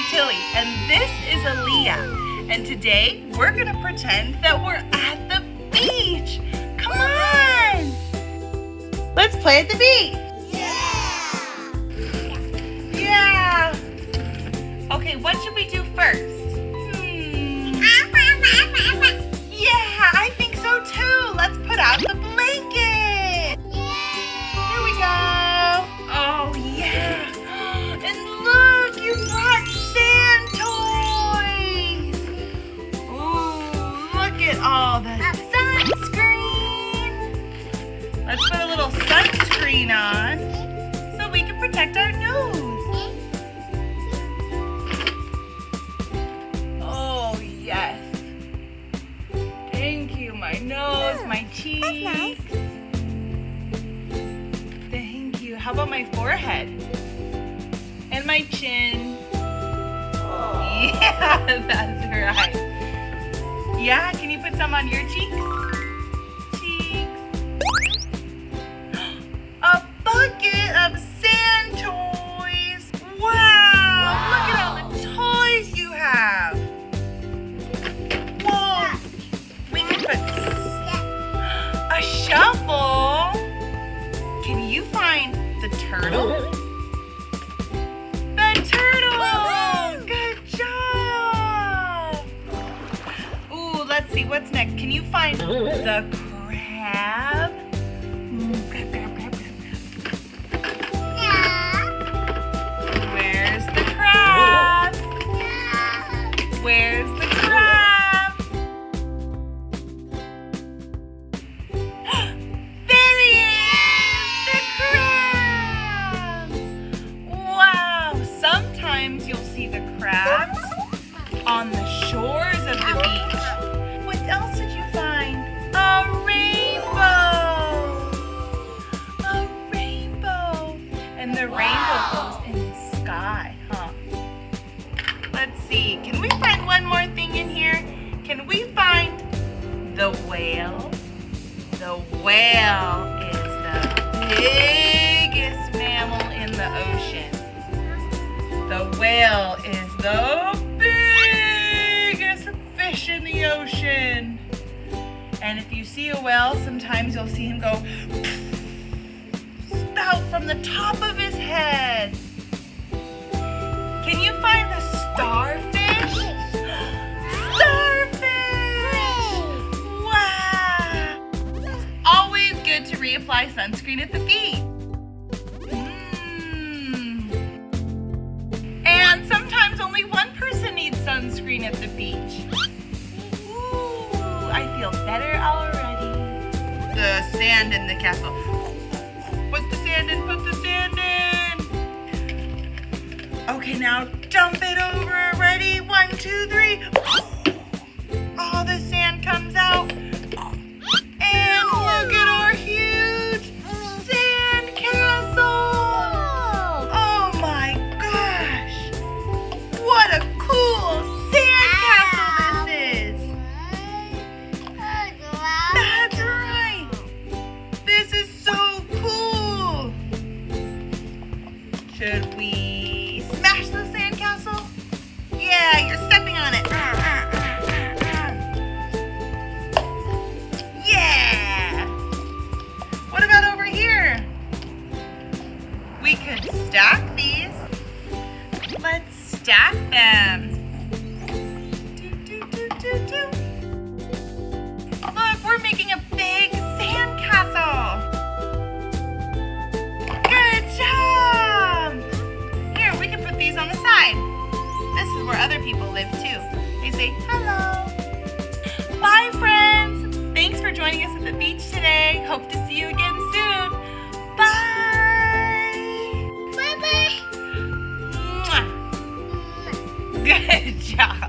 Tillie, and this is Aaliyah. And today we're gonna pretend that we're at the beach. Come on! Let's play at the beach. Yeah! Okay, what should we do first? Yeah, I think so too. Let's put out the blanket. Here we go. Oh, yeah. And look, you brought sand toys. Ooh, look at all the sunscreen. Let's put a little sunscreen on so we can protect our nose. Oh, yes. Thank you, my nose, my cheeks. That's nice. Thank you. How about my forehead? And my chin. Yeah, that's right. Yeah, can you put some on your cheeks? Cheeks. A bucket of sand toys. Wow, look at all the toys you have. Whoa, we can put a shovel. Can you find the turtle? The turtle! Good job! Ooh, let's see, what's next? Can you find the crab? Crab, crab, crab, crab, crab. Where's the crab? Where's the crab? There he is! The crab! Wow! Sometimes you'll see the crabs on the shores of the beach. What else did you find? A rainbow! A rainbow! And the rainbow goes in the sky, huh? Let's see. Can we find one more thing in here? Can we find the whale? The whale is the biggest mammal in the ocean. The whale is the biggest fish in the ocean. And if you see a whale, sometimes you'll see him go spout from the top of his head. Can you find the starfish? Starfish! Wow! It's always good to reapply sunscreen at the beach. And sometimes only one person needs sunscreen at the beach. Ooh, I feel better already. The sand in the castle. Put the sand in, put the sand in. Okay, now dump it over. Ready? 1, 2, 3. All the sand comes out. And look at our huge sand castle. Oh my gosh. What a cool sand castle this is. That's right. This is so cool. Should we smash the sand castle? Yeah, you're stepping on it. Yeah. What about over here? We could stack these. Let's stack them. Do, do, do, do, do. Look, we're making a big sand castle. Good job. Here, we can put these on the side. This is where other people live too. They say hello. Bye, friends. Thanks for joining us at the beach today. Hope to see you again soon. Bye. Bye-bye. Mwah. Good job.